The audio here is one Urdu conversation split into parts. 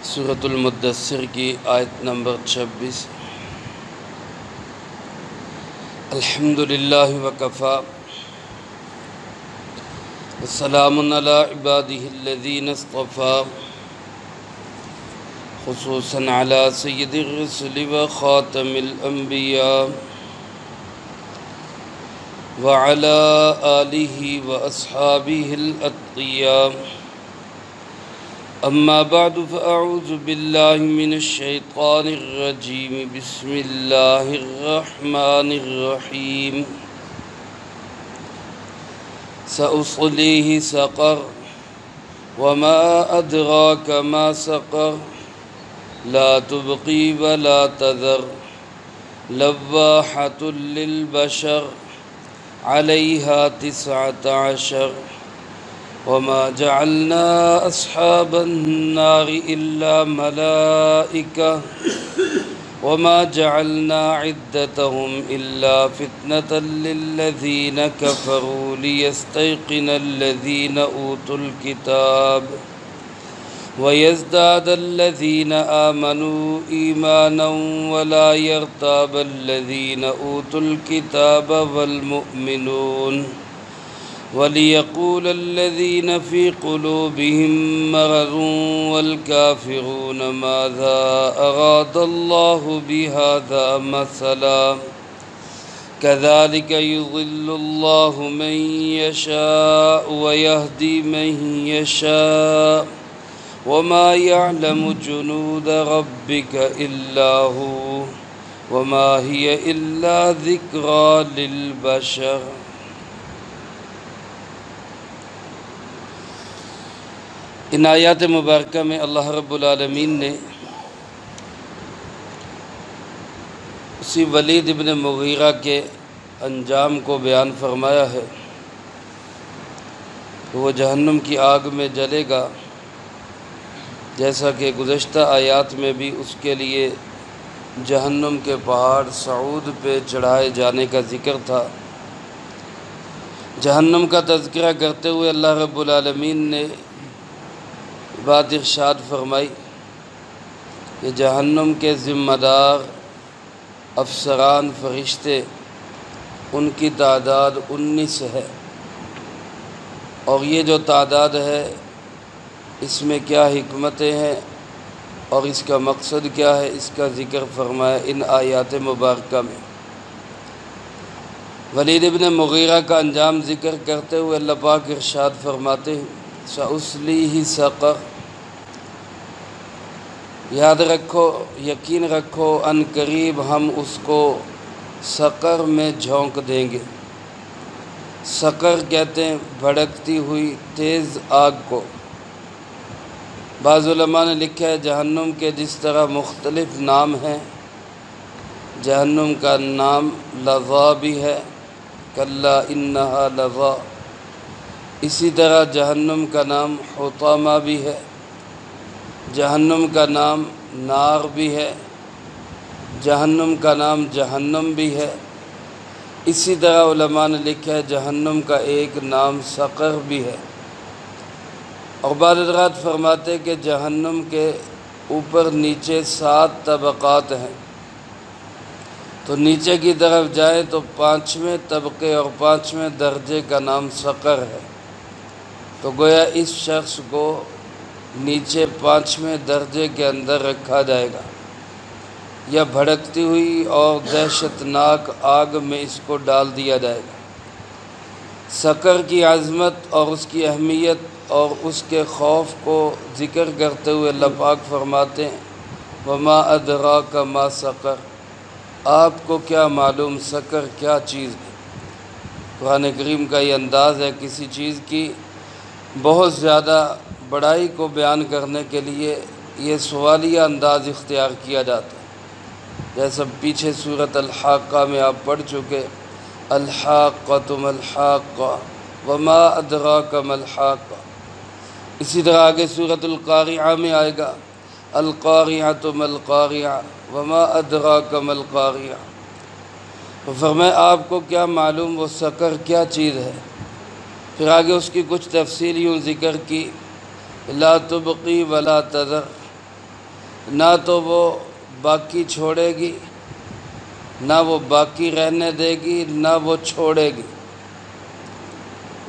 سورۃ المدثر کی آیت نمبر 26۔ الحمدللہ وکفی وسلام علی عبادہ الذین اصطفی، خصوصاً علی سید الرسل وخاتم الانبیاء وعلی آلہ واصحابہ الاتقیاء۔ اما بعد فاعوذ باللہ من الشیطان الرجیم، بسم اللہ الرحمن الرحیم۔ سأصلیہ سقر وما ادراک ما سقر، لا تبقی ولا تذر، لواحۃ للبشر، علیہا 19۔ وما جعلنا أصحاب النار إلا ملائكة، وما جعلنا عدتهم إلا فتنة للذين كفروا ليستيقن الذين أوتوا الكتاب ويزداد الذين آمنوا إيمانا ولا يرتاب الذين أوتوا الكتاب والمؤمنون، وَلِيَقُولَ الَّذِينَ فِي قُلُوبِهِم مَّرَضٌ وَالْكَافِرُونَ مَاذَا أَرَادَ اللَّهُ بِهَذَا مَثَلًا، كَذَلِكَ يُضِلُّ اللَّهُ مَن يَشَاءُ وَيَهْدِي مَن يَشَاءُ، وَمَا يَعْلَمُ جُنُودَ رَبِّكَ إِلَّا هُوَ، وَمَا هِيَ إِلَّا ذِكْرَىٰ لِلْبَشَرِ۔ ان آیات مبارکہ میں اللہ رب العالمین نے اسی ولید ابن مغیرہ کے انجام کو بیان فرمایا ہے کہ وہ جہنم کی آگ میں جلے گا، جیسا کہ گزشتہ آیات میں بھی اس کے لیے جہنم کے پہاڑ صعود پہ چڑھائے جانے کا ذکر تھا۔ جہنم کا تذکرہ کرتے ہوئے اللہ رب العالمین نے بات ارشاد فرمائی کہ جہنم کے ذمہ دار افسران فرشتے، ان کی تعداد 19 ہے، اور یہ جو تعداد ہے اس میں کیا حکمتیں ہیں اور اس کا مقصد کیا ہے، اس کا ذکر فرمایا ان آیات مبارکہ میں۔ ولید ابن مغیرہ کا انجام ذکر کرتے ہوئے اللہ پاک ارشاد فرماتے ہیں سأصلیہ سقر، یاد رکھو، یقین رکھو، ان قریب ہم اس کو سقر میں جھونک دیں گے۔ سقر کہتے ہیں بھڑکتی ہوئی تیز آگ کو۔ بعض علماء نے لکھا ہے جہنم کے جس طرح مختلف نام ہیں، جہنم کا نام لظیٰ بھی ہے، کلا انہا لظیٰ، اسی طرح جہنم کا نام حطامہ بھی ہے، جہنم کا نام نار بھی ہے، جہنم کا نام جہنم بھی ہے، اسی طرح علماء نے لکھا ہے جہنم کا ایک نام سقر بھی ہے۔ اور بعض حضرات فرماتے کہ جہنم کے اوپر نیچے 7 طبقات ہیں، تو نیچے کی طرف جائیں تو 5ویں طبقے اور 5ویں درجے کا نام سقر ہے، تو گویا اس شخص کو نیچے 5ویں درجے کے اندر رکھا جائے گا، یا بھڑکتی ہوئی اور دہشتناک آگ میں اس کو ڈال دیا جائے گا۔ سقر کی عظمت اور اس کی اہمیت اور اس کے خوف کو ذکر کرتے ہوئے اللہ پاک فرماتے ہیں وما ادراک ما سقر، آپ کو کیا معلوم سقر کیا چیز ہے۔ قرآن کریم کا یہ انداز ہے کسی چیز کی بہت زیادہ بڑائی کو بیان کرنے کے لیے یہ سوالیہ انداز اختیار کیا جاتا ہے، جیسا پیچھے سورۃ الحاقہ میں آپ پڑھ چکے، الحاقۃ ما الحاقہ وما ادراک ما الحاقہ۔ اسی طرح آگے سورۃ القاریعہ میں آئے گا القاریعۃ ما القاریعہ وما ادراک ما القاریعہ۔ تو فرمایا آپ کو کیا معلوم وہ سقر کیا چیز ہے۔ پھر آگے اس کی کچھ تفصیل یوں ذکر کی لا تبقی ولا تذر، نہ تو وہ باقی چھوڑے گی، نہ وہ باقی رہنے دے گی، نہ وہ چھوڑے گی۔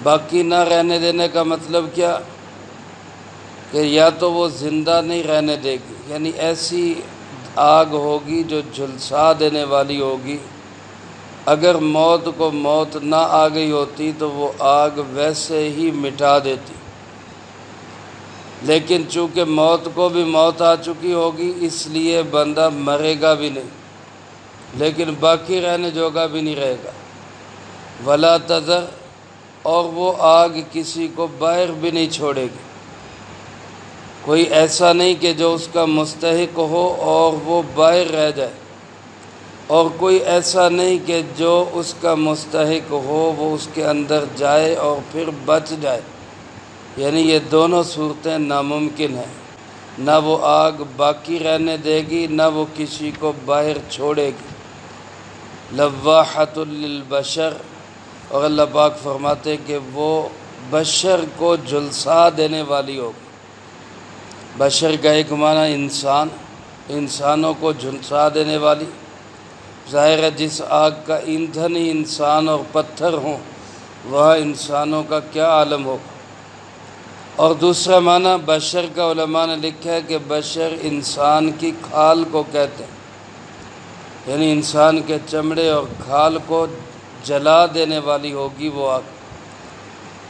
باقی نہ رہنے دینے کا مطلب کیا؟ کہ یا تو وہ زندہ نہیں رہنے دے گی، یعنی ایسی آگ ہوگی جو جھلسا دینے والی ہوگی۔ اگر موت کو موت نہ آ گئی ہوتی تو وہ آگ ویسے ہی مٹا دیتی، لیکن چونکہ موت کو بھی موت آ چکی ہوگی اس لیے بندہ مرے گا بھی نہیں، لیکن باقی رہنے جوگا بھی نہیں رہے گا۔ ولا تذر، اور وہ آگ کسی کو باہر بھی نہیں چھوڑے گی۔ کوئی ایسا نہیں کہ جو اس کا مستحق ہو اور وہ باہر رہ جائے، اور کوئی ایسا نہیں کہ جو اس کا مستحق ہو وہ اس کے اندر جائے اور پھر بچ جائے، یعنی یہ دونوں صورتیں ناممکن ہیں۔ نہ وہ آگ باقی رہنے دے گی، نہ وہ کسی کو باہر چھوڑے گی۔ لواحۃ للبشر، اور اللہ پاک فرماتے کہ وہ بشر کو جھلسا دینے والی ہوگی۔ بشر کا ایک معنی انسان، انسانوں کو جھلسا دینے والی۔ ظاہر ہے جس آگ کا ایندھن ہی انسان اور پتھر ہوں، وہاں انسانوں کا کیا عالم ہوگا۔ اور دوسرا معنی بشر کا علماء نے لکھا ہے کہ بشر انسان کی کھال کو کہتے ہیں، یعنی انسان کے چمڑے اور کھال کو جلا دینے والی ہوگی وہ آگ۔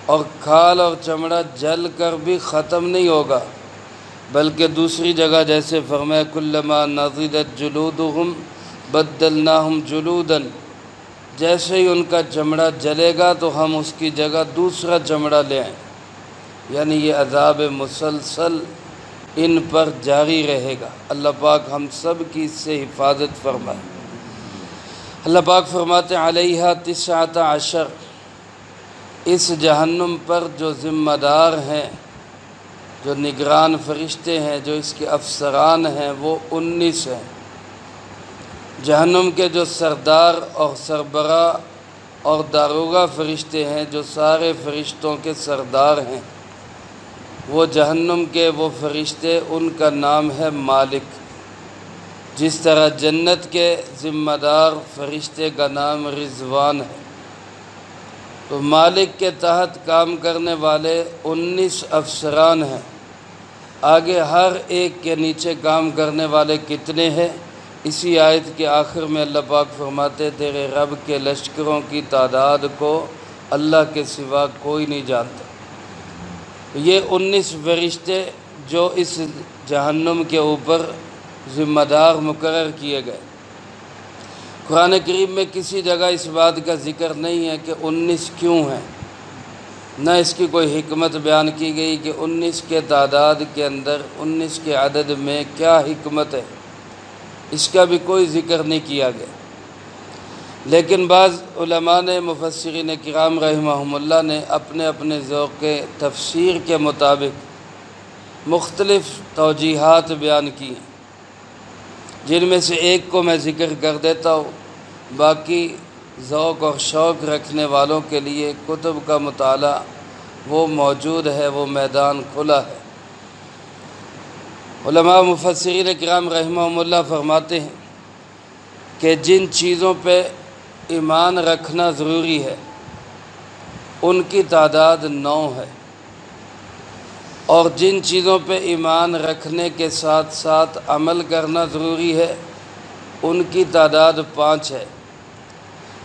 اور کھال اور چمڑا جل کر بھی ختم نہیں ہوگا، بلکہ دوسری جگہ جیسے فرمایا کلما نضجت جلودہم بدلناہم جلودا، جیسے ہی ان کا چمڑا جلے گا تو ہم اس کی جگہ دوسرا چمڑا لے آئیں، یعنی یہ عذاب مسلسل ان پر جاری رہے گا۔ اللہ پاک ہم سب کی اس سے حفاظت فرمائے۔ اللہ پاک فرماتے علیہا 19، اس جہنم پر جو ذمہ دار ہیں، جو نگران فرشتے ہیں، جو اس کے افسران ہیں، وہ 19 ہیں۔ جہنم کے جو سردار اور سربراہ اور داروغہ فرشتے ہیں، جو سارے فرشتوں کے سردار ہیں، وہ جہنم کے وہ فرشتے، ان کا نام ہے مالک۔ جس طرح جنت کے ذمہ دار فرشتے کا نام رضوان ہے، تو مالک کے تحت کام کرنے والے 19 افسران ہیں۔ آگے ہر ایک کے نیچے کام کرنے والے کتنے ہیں، اسی آیت کے آخر میں اللہ پاک فرماتے تیرے رب کے لشکروں کی تعداد کو اللہ کے سوا کوئی نہیں جانتا۔ یہ 19 فرشتے جو اس جہنم کے اوپر ذمہ دار مقرر کیے گئے۔ قرآن کریم میں کسی جگہ اس بات کا ذکر نہیں ہے کہ 19 کیوں ہیں، نہ اس کی کوئی حکمت بیان کی گئی کہ 19 کے تعداد کے اندر، 19 کے عدد میں کیا حکمت ہے، اس کا بھی کوئی ذکر نہیں کیا گیا۔ لیکن بعض علماء نے، مفسرین کرام رحمہم اللہ نے اپنے اپنے ذوق تفسیر کے مطابق مختلف توجیحات بیان کی ہیں، جن میں سے ایک کو میں ذکر کر دیتا ہوں۔ باقی ذوق اور شوق رکھنے والوں کے لیے کتب کا مطالعہ وہ موجود ہے، وہ میدان کھلا ہے۔ علماء مفسرین کرام رحمہم اللہ فرماتے ہیں کہ جن چیزوں پہ ایمان رکھنا ضروری ہے ان کی تعداد 9 ہے، اور جن چیزوں پہ ایمان رکھنے کے ساتھ ساتھ عمل کرنا ضروری ہے ان کی تعداد 5 ہے،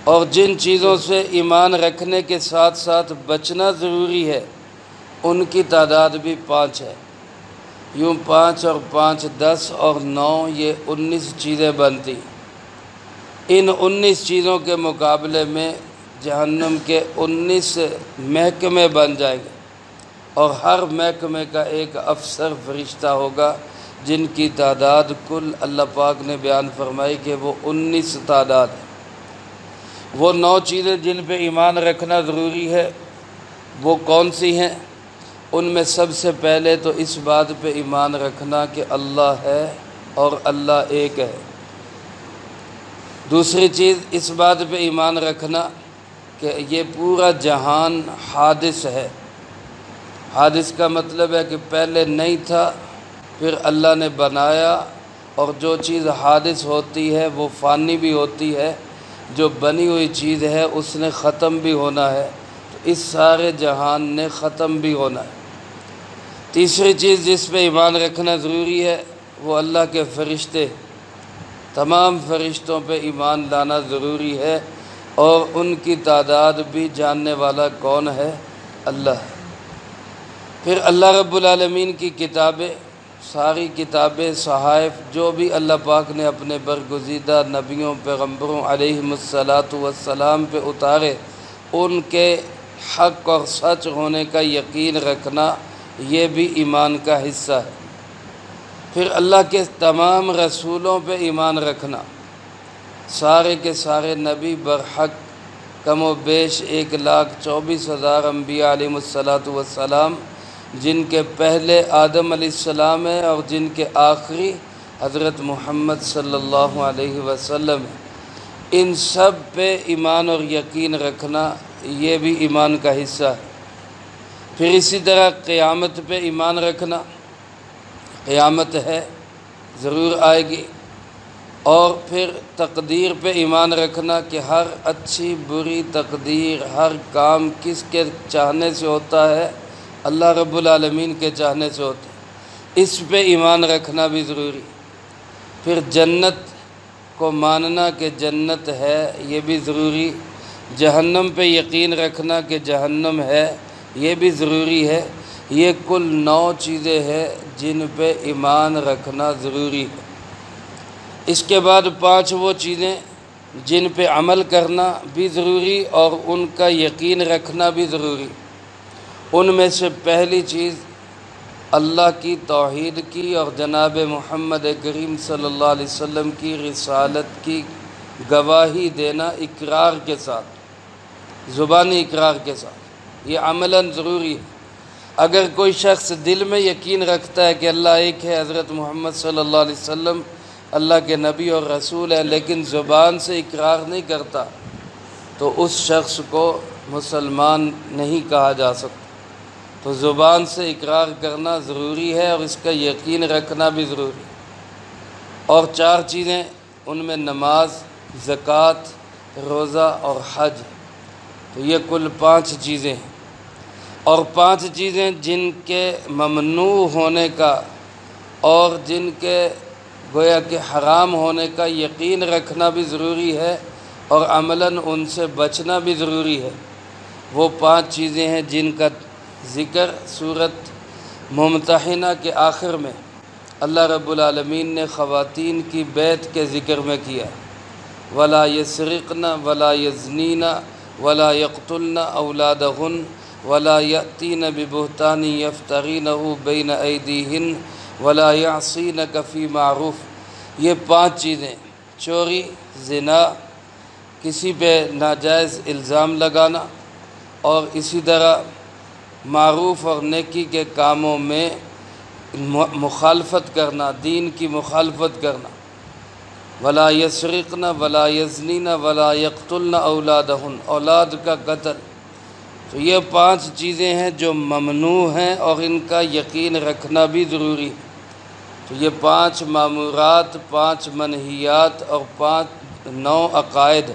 اور جن چیزوں سے ایمان رکھنے کے ساتھ ساتھ بچنا ضروری ہے ان کی تعداد بھی 5 ہے۔ یوں 5 اور 5 10 اور 9 یہ 19 چیزیں بنتی۔ ان 19 چیزوں کے مقابلے میں جہنم کے 19 محکمے بن جائیں گے، اور ہر محکمے کا ایک افسر فرشتہ ہوگا، جن کی تعداد کل اللہ پاک نے بیان فرمائی کہ وہ 19 تعداد ہے۔ وہ 9 چیزیں جن پہ ایمان رکھنا ضروری ہے وہ کون سی ہیں؟ ان میں سب سے پہلے تو اس بات پہ ایمان رکھنا کہ اللہ ہے اور اللہ ایک ہے۔ دوسری چیز اس بات پہ ایمان رکھنا کہ یہ پورا جہان حادث ہے۔ حادث کا مطلب ہے کہ پہلے نہیں تھا، پھر اللہ نے بنایا اور جو چیز حادث ہوتی ہے وہ فانی بھی ہوتی ہے، جو بنی ہوئی چیز ہے اس نے ختم بھی ہونا ہے، تو اس سارے جہان نے ختم بھی ہونا ہے۔ تیسری چیز جس پہ ایمان رکھنا ضروری ہے وہ اللہ کے فرشتے، تمام فرشتوں پہ ایمان لانا ضروری ہے، اور ان کی تعداد بھی جاننے والا کون ہے؟ اللہ ہے۔ پھر اللہ رب العالمین کی کتابیں، ساری کتابیں، صحائف جو بھی اللہ پاک نے اپنے برگزیدہ نبیوں پیغمبروں علیہم الصلاۃ والسلام پہ اتارے، ان کے حق اور سچ ہونے کا یقین رکھنا یہ بھی ایمان کا حصہ ہے۔ پھر اللہ کے تمام رسولوں پہ ایمان رکھنا، سارے کے سارے نبی برحق کم و بیش 1,24,000 انبیاء علیہم الصلاۃ والسلام، جن کے پہلے آدم علیہ السلام ہے اور جن کے آخری حضرت محمد صلی اللہ علیہ وسلم ہے، ان سب پہ ایمان اور یقین رکھنا یہ بھی ایمان کا حصہ ہے۔ پھر اسی طرح قیامت پہ ایمان رکھنا، قیامت ہے، ضرور آئے گی، اور پھر تقدیر پہ ایمان رکھنا کہ ہر اچھی بری تقدیر، ہر کام کس کے چاہنے سے ہوتا ہے؟ اللہ رب العالمین کے چاہنے سے ہوتا ہے، اس پہ ایمان رکھنا بھی ضروری۔ پھر جنت کو ماننا کہ جنت ہے یہ بھی ضروری، جہنم پہ یقین رکھنا کہ جہنم ہے یہ بھی ضروری ہے۔ یہ کل 9 چیزیں ہیں جن پہ ایمان رکھنا ضروری ہے۔ اس کے بعد 5 وہ چیزیں جن پہ عمل کرنا بھی ضروری اور ان کا یقین رکھنا بھی ضروری۔ ان میں سے پہلی چیز اللہ کی توحید کی اور جناب محمد کریم صلی اللہ علیہ وسلم کی رسالت کی گواہی دینا اقرار کے ساتھ، زبانی اقرار کے ساتھ، یہ عملاً ضروری ہے۔ اگر کوئی شخص دل میں یقین رکھتا ہے کہ اللہ ایک ہے، حضرت محمد صلی اللہ علیہ وسلم اللہ کے نبی اور رسول ہے، لیکن زبان سے اقرار نہیں کرتا، تو اس شخص کو مسلمان نہیں کہا جا سکتا۔ تو زبان سے اقرار کرنا ضروری ہے اور اس کا یقین رکھنا بھی ضروری ہے۔ اور 4 چیزیں، ان میں نماز، زکوٰۃ، روزہ اور حج، تو یہ کل 5 چیزیں ہیں۔ اور 5 چیزیں جن کے ممنوع ہونے کا اور جن کے گویا کہ حرام ہونے کا یقین رکھنا بھی ضروری ہے اور عملاً ان سے بچنا بھی ضروری ہے۔ وہ 5 چیزیں ہیں جن کا ذکر سورۃ ممتحنہ کے آخر میں اللہ رب العالمین نے خواتین کی بیعت کے ذکر میں کیا، ولا یسرقن ولا یزنین ولا یقتلن اولادہن ولا یأتین ببہتان یفترینہ بین ایدیہن ولا یعصینک فی معروف۔ یہ 5 چیزیں، چوری، زنا، کسی پہ ناجائز الزام لگانا، اور اسی طرح معروف اور نیکی کے کاموں میں مخالفت کرنا، دین کی مخالفت کرنا، ولا یسرقن ولا یزنین ولا یقتلن اولادہن، اولاد کا قتل۔ تو یہ 5 چیزیں ہیں جو ممنوع ہیں اور ان کا یقین رکھنا بھی ضروری ہے۔ تو یہ 5 مامورات، 5 منہیات اور 9 عقائد،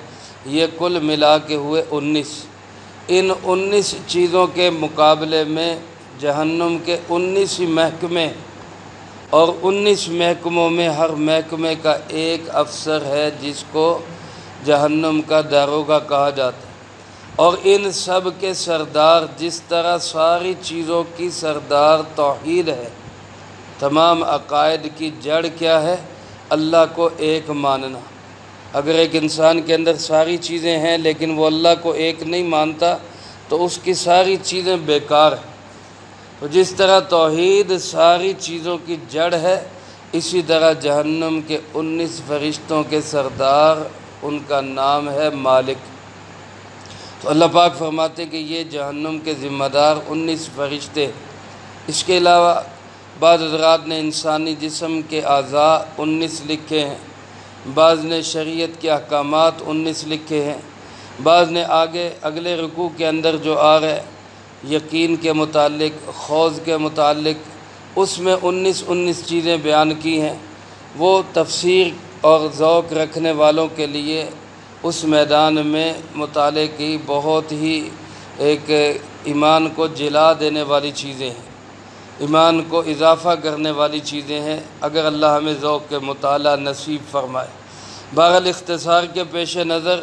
یہ کل ملا کے ہوئے 19۔ ان 19 چیزوں کے مقابلے میں جہنم کے 19 محکمے، اور 19 محکموں میں ہر محکمے کا ایک افسر ہے جس کو جہنم کا داروغہ کہا جاتا ہے، اور ان سب کے سردار، جس طرح ساری چیزوں کی سردار توحید ہے، تمام عقائد کی جڑ کیا ہے؟ اللہ کو ایک ماننا۔ اگر ایک انسان کے اندر ساری چیزیں ہیں لیکن وہ اللہ کو ایک نہیں مانتا تو اس کی ساری چیزیں بیکار ہیں۔ تو جس طرح توحید ساری چیزوں کی جڑ ہے، اسی طرح جہنم کے 19 فرشتوں کے سردار، ان کا نام ہے مالک۔ تو اللہ پاک فرماتے کہ یہ جہنم کے ذمہ دار 19 فرشتے۔ اس کے علاوہ بعض حضرات نے انسانی جسم کے اعضاء 19 لکھے ہیں، بعض نے شریعت کے احکامات 19 لکھے ہیں، بعض نے آگے اگلے رکوع کے اندر جو آ رہے یقین کے متعلق، خوض کے متعلق، اس میں 19 چیزیں بیان کی ہیں۔ وہ تفسیر اور ذوق رکھنے والوں کے لیے اس میدان میں مطالعے کی بہت ہی ایک ایمان کو جلا دینے والی چیزیں ہیں، ایمان کو اضافہ کرنے والی چیزیں ہیں، اگر اللہ ہمیں ذوق کے مطالعہ نصیب فرمائے۔ بہرحال اختصار کے پیش نظر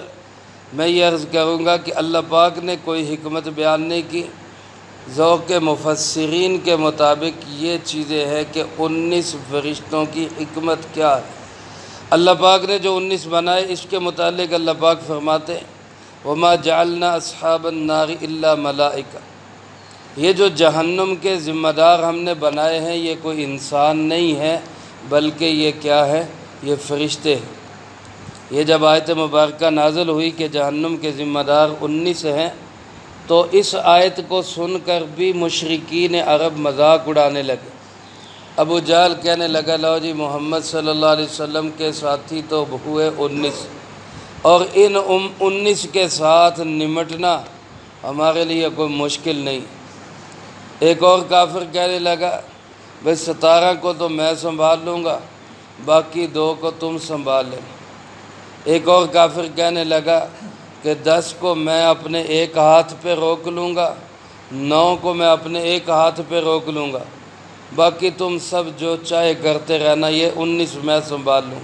میں یہ عرض کروں گا کہ اللہ پاک نے کوئی حکمت بیان نہیں کی۔ ذوق کے مفسرین کے مطابق یہ چیزیں ہیں کہ 19 فرشتوں کی حکمت کیا ہے۔ اللہ پاک نے جو 19 بنائے، اس کے متعلق اللہ پاک فرماتے ہیں وَمَا جَعَلْنَا أَصْحَابَ النَّارِ إِلَّا مَلَائِكَةً۔ یہ جو جہنم کے ذمہ دار ہم نے بنائے ہیں، یہ کوئی انسان نہیں ہے بلکہ یہ کیا ہے؟ یہ فرشتے ہیں۔ یہ جب آیت مبارکہ نازل ہوئی کہ جہنم کے ذمہ دار 19 ہیں، تو اس آیت کو سن کر بھی مشرکین عرب مذاق اڑانے لگے۔ ابو جہل کہنے لگا لو جی محمد صلی اللہ علیہ وسلم کے ساتھی تو ہوئے 19، اور ان 19 کے ساتھ نمٹنا ہمارے لیے کوئی مشکل نہیں۔ ایک اور کافر کہنے لگا بھئی 17 کو تو میں سنبھال لوں گا، باقی 2 کو تم سنبھال لیں۔ ایک اور کافر کہنے لگا کہ 10 کو میں اپنے ایک ہاتھ پہ روک لوں گا، 9 کو میں اپنے ایک ہاتھ پہ روک لوں گا، باقی تم سب جو چاہے کرتے رہنا، یہ 19 میں سنبھال لوں۔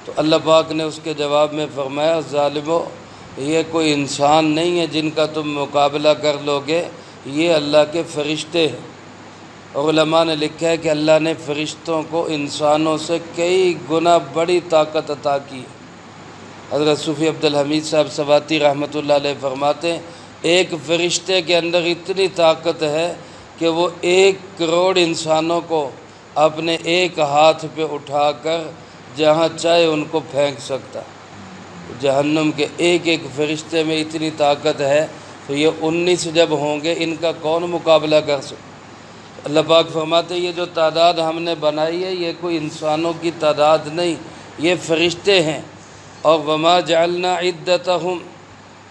تو اللہ پاک نے اس کے جواب میں فرمایا ظالمو، یہ کوئی انسان نہیں ہے جن کا تم مقابلہ کر لو گے، یہ اللہ کے فرشتے ہیں۔ اور علماء نے لکھا ہے کہ اللہ نے فرشتوں کو انسانوں سے کئی گنا بڑی طاقت عطا کی ہے۔ حضرت صوفی عبدالحمید صاحب سواتی رحمۃ اللہ علیہ فرماتے ہیں ایک فرشتے کے اندر اتنی طاقت ہے کہ وہ 1 کروڑ انسانوں کو اپنے ایک ہاتھ پہ اٹھا کر جہاں چاہے ان کو پھینک سکتا۔ جہنم کے ایک ایک فرشتے میں اتنی طاقت ہے، تو یہ 19 جب ہوں گے ان کا کون مقابلہ کر سکتا؟ اللہ پاک فرماتے یہ جو تعداد ہم نے بنائی ہے یہ کوئی انسانوں کی تعداد نہیں، یہ فرشتے ہیں۔ اور وما جعلنا عدتہم،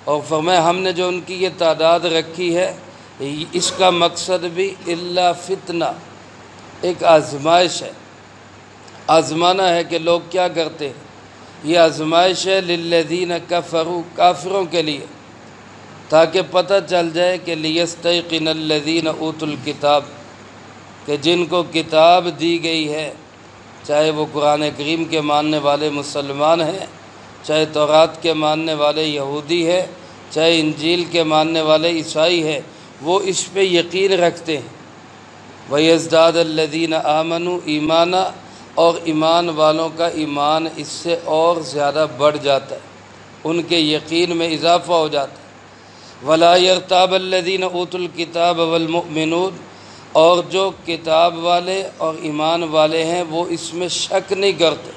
اور فرمایا ہم نے جو ان کی یہ تعداد رکھی ہے، اس کا مقصد بھی الا فتنہ، ایک آزمائش ہے، آزمانا ہے کہ لوگ کیا کرتے ہیں۔ یہ آزمائش ہے للذین کفروا، کافروں کے لیے، تاکہ پتہ چل جائے کہ لیستیقن الذین اوتوا الکتاب، کہ جن کو کتاب دی گئی ہے، چاہے وہ قرآن کریم کے ماننے والے مسلمان ہیں، چاہے تورات کے ماننے والے یہودی ہے، چاہے انجیل کے ماننے والے عیسائی ہے، وہ اس پہ یقین رکھتے ہیں۔ وَيَزْدَادَ الَّذِينَ آمَنُوا ایمانا، اور ایمان والوں کا ایمان اس سے اور زیادہ بڑھ جاتا ہے، ان کے یقین میں اضافہ ہو جاتا ہے۔ وَلَا يَرْتَابَ الَّذِينَ أُوتُوا الْكِتَابَ وَالْمُؤْمِنُونَ، اور جو کتاب والے اور ایمان والے ہیں وہ اس میں شک نہیں کرتے۔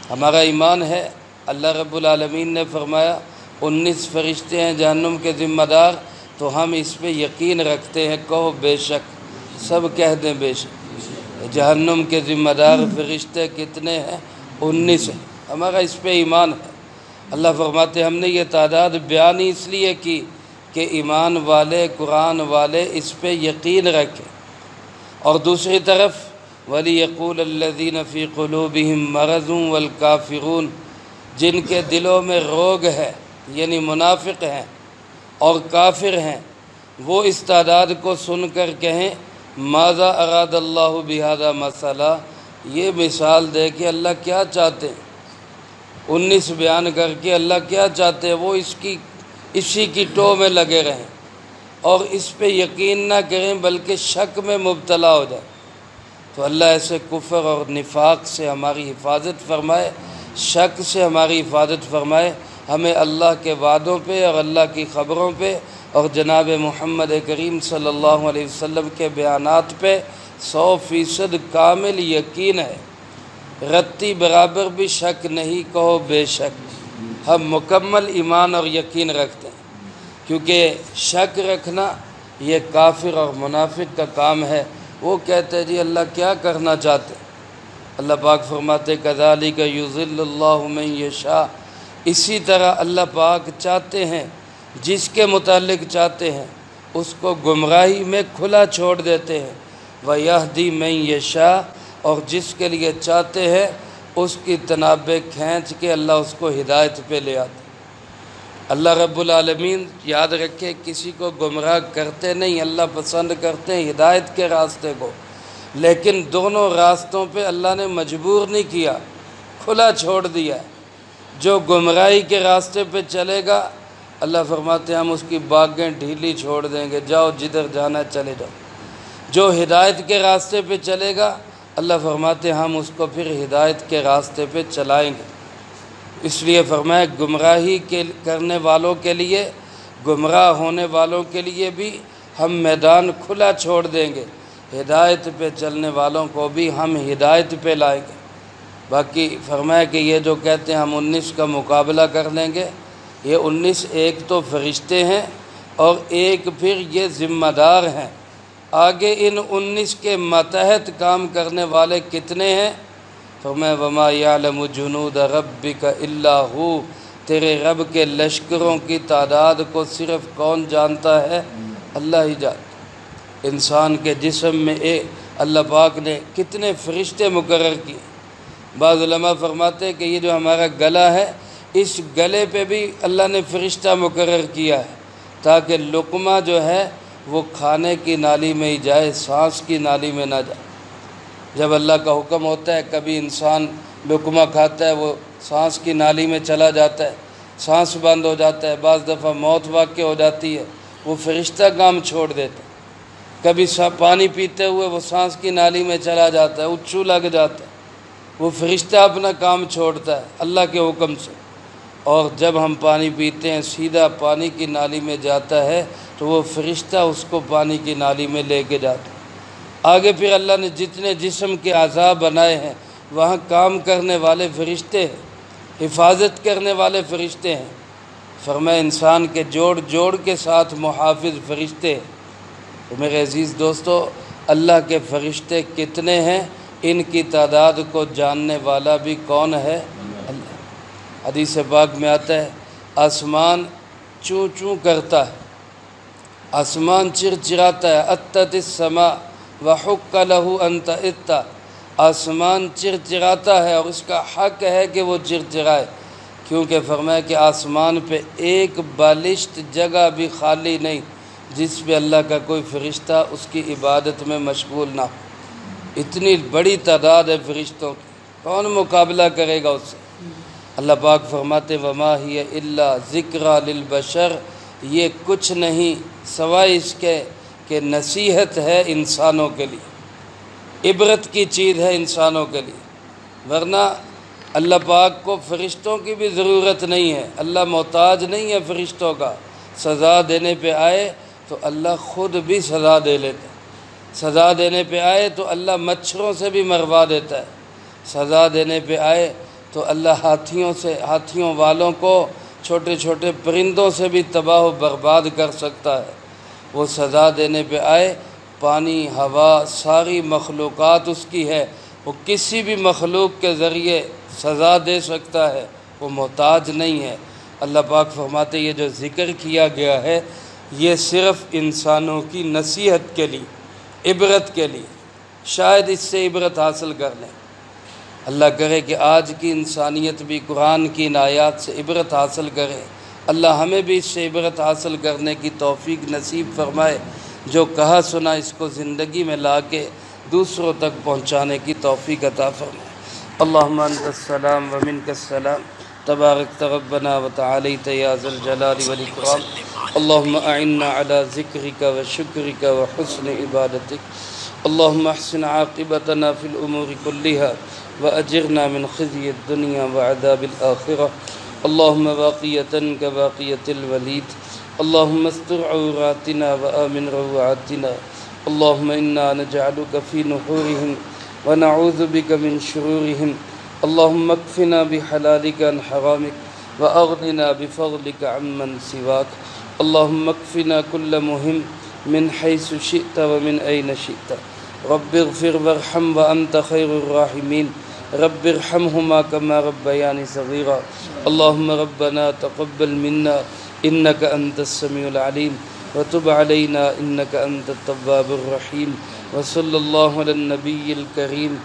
ہمارا ایمان ہے، اللہ رب العالمین نے فرمایا 19 فرشتے ہیں جہنم کے ذمہ دار، تو ہم اس پہ یقین رکھتے ہیں، کہو بے شک، سب کہہ دیں بے شک۔ جہنم کے ذمہ دار فرشتے کتنے ہیں؟ 19 ہیں، ہمارا اس پہ ایمان ہے۔ اللہ فرماتے ہم نے یہ تعداد بیان اس لیے کی کہ ایمان والے، قرآن والے اس پہ یقین رکھیں۔ اور دوسری طرف وَلِيَقُولَ الَّذِينَ فِي قُلُوبِهِم مَّرَضٌ وَالْكَافِرُونَ، جن کے دلوں میں روگ ہے، یعنی منافق ہیں اور کافر ہیں، وہ اس تعداد کو سن کر کہیں ماذا اراد اللہ بہذا مسئلہ، یہ مثال دے کہ اللہ کیا چاہتے ہیں۔ 19 بیان کر کے اللہ کیا چاہتے ہیں، وہ اسی کی ٹو میں لگے رہیں اور اس پہ یقین نہ کریں بلکہ شک میں مبتلا ہو جائیں۔ تو اللہ ایسے کفر اور نفاق سے ہماری حفاظت فرمائے، شک سے ہماری حفاظت فرمائے، ہمیں اللہ کے وعدوں پہ اور اللہ کی خبروں پہ اور جناب محمد کریم صلی اللہ علیہ وسلم کے بیانات پہ 100% کامل یقین ہے، رتی برابر بھی شک نہیں، کہو بے شک۔ ہم مکمل ایمان اور یقین رکھتے ہیں، کیونکہ شک رکھنا یہ کافر اور منافق کا کام ہے۔ وہ کہتے ہیں جی اللہ کیا کرنا چاہتے ہیں؟ اللہ پاک فرماتے کذالک یضل اللہ من یشاء، اسی طرح اللہ پاک چاہتے ہیں، جس کے متعلق چاہتے ہیں اس کو گمراہی میں کھلا چھوڑ دیتے ہیں۔ وَيَهْدِي مَن یشاء، اور جس کے لیے چاہتے ہیں اس کی تنابیں کھینچ کے اللہ اس کو ہدایت پہ لے آتے۔ اللہ رب العالمین یاد رکھے کسی کو گمراہ کرتے نہیں، اللہ پسند کرتے ہیں ہدایت کے راستے کو، لیکن دونوں راستوں پہ اللہ نے مجبور نہیں کیا، کھلا چھوڑ دیا۔ جو گمراہی کے راستے پہ چلے گا اللہ فرماتے ہیں ہم اس کی باگیں ڈھیلی چھوڑ دیں گے، جاؤ جدھر جانا ہے چلے جاؤ۔ جو ہدایت کے راستے پہ چلے گا اللہ فرماتے ہیں ہم اس کو پھر ہدایت کے راستے پہ چلائیں گے۔ اس لیے فرمایا گمراہی کرنے والوں کے لیے، گمراہ ہونے والوں کے لیے بھی ہم میدان کھلا چھوڑ دیں گے، ہدایت پہ چلنے والوں کو بھی ہم ہدایت پہ لائیں گے۔ باقی فرمایا کہ یہ جو کہتے ہیں ہم 19 کا مقابلہ کر لیں گے، یہ 19 ایک تو فرشتے ہیں اور ایک پھر یہ ذمہ دار ہیں۔ آگے ان 19 کے ماتحت کام کرنے والے کتنے ہیں؟ فرمایا وَمَا يَعْلَمُ جُنُودَ رَبِّكَ إِلَّا هُوَ، تیرے رب کے لشکروں کی تعداد کو صرف کون جانتا ہے؟ اللہ ہی جانتا۔ انسان کے جسم میں اللہ پاک نے کتنے فرشتے مقرر کیے۔ بعض علماء فرماتے ہیں کہ یہ جو ہمارا گلا ہے اس گلے پہ بھی اللہ نے فرشتہ مقرر کیا ہے تاکہ لقمہ جو ہے وہ کھانے کی نالی میں ہی جائے، سانس کی نالی میں نہ جائے۔ جب اللہ کا حکم ہوتا ہے کبھی انسان لقمہ کھاتا ہے وہ سانس کی نالی میں چلا جاتا ہے، سانس بند ہو جاتا ہے، بعض دفعہ موت واقع ہو جاتی ہے، وہ فرشتہ کام چھوڑ دیتا ہے۔ کبھی پانی پیتے ہوئے وہ سانس کی نالی میں چلا جاتا ہے، اچھو لگ جاتا ہے، وہ فرشتہ اپنا کام چھوڑتا ہے اللہ کے حکم سے۔ اور جب ہم پانی پیتے ہیں سیدھا پانی کی نالی میں جاتا ہے تو وہ فرشتہ اس کو پانی کی نالی میں لے کے جاتا ہے۔ آگے پھر اللہ نے جتنے جسم کے اعضاء بنائے ہیں وہاں کام کرنے والے فرشتے ہیں، حفاظت کرنے والے فرشتے ہیں۔ فرمایا انسان کے جوڑ جوڑ کے ساتھ محافظ فرشتے ہیں۔ تو میرے عزیز دوستو، اللہ کے فرشتے کتنے ہیں ان کی تعداد کو جاننے والا بھی کون ہے؟ اللہ۔ حدیث پاک میں آتا ہے آسمان چوں چوں کرتا ہے، آسمان چرچراتا ہے، اتت السماء وحق له ان تئت، آسمان چرچراتا ہے اور اس کا حق ہے کہ وہ چرچرائے، کیونکہ فرمایا کہ آسمان پہ ایک بالشت جگہ بھی خالی نہیں جس پہ اللہ کا کوئی فرشتہ اس کی عبادت میں مشغول نہ ہو۔ اتنی بڑی تعداد ہے فرشتوں کی، کون مقابلہ کرے گا اس سے؟ اللہ پاک فرماتے وما ہی الا ذکریٰ للبشر، یہ کچھ نہیں سوائے اس کے کہ نصیحت ہے انسانوں کے لیے، عبرت کی چیز ہے انسانوں کے لیے۔ ورنہ اللہ پاک کو فرشتوں کی بھی ضرورت نہیں ہے، اللہ محتاج نہیں ہے فرشتوں کا۔ سزا دینے پہ آئے تو اللہ خود بھی سزا دے لیتا ہے، سزا دینے پہ آئے تو اللہ مچھروں سے بھی مروا دیتا ہے، سزا دینے پہ آئے تو اللہ ہاتھیوں والوں کو چھوٹے چھوٹے پرندوں سے بھی تباہ و برباد کر سکتا ہے۔ وہ سزا دینے پہ آئے، پانی ہوا ساری مخلوقات اس کی ہے، وہ کسی بھی مخلوق کے ذریعے سزا دے سکتا ہے، وہ محتاج نہیں ہے۔ اللہ پاک فرماتے یہ جو ذکر کیا گیا ہے یہ صرف انسانوں کی نصیحت کے لیے، عبرت کے لیے، شاید اس سے عبرت حاصل کر لیں۔ اللہ کرے کہ آج کی انسانیت بھی قرآن کی ان آیات سے عبرت حاصل کرے۔ اللہ ہمیں بھی اس سے عبرت حاصل کرنے کی توفیق نصیب فرمائے، جو کہا سنا اس کو زندگی میں لا کے دوسروں تک پہنچانے کی توفیق عطا فرمائے۔ اللہم انت السلام ومنک السلام، تبارک ربنا وتعالیت یا ذا الجلال والاکرام۔ اللہم اعنا علی ذکرک وشکرک وحسن عبادتک۔ اللہم احسن عاقبتنا فی الامور کلہا وأجرنا من خزي الدنيا وعذاب الآخرة۔ اللهم باقية كباقية الوليد، اللهم استر عوراتنا وآمن روعاتنا، اللهم إنا نجعلك في نحورهم ونعوذ بك من شرورهم، اللهم اكفنا بحلالك عن حرامك وأغننا بفضلك عمن سواك، اللهم اكفنا كل مهم من حيث شئت ومن أين شئت، رب اغفر وارحم وأنت خير الراحمين، رب ارحمهما كما ربياني صغيرا، اللهم ربنا تقبل منا إنك أنت السميع العليم وتب علينا إنك أنت التواب الرحيم، وصلى الله على النبي الكريم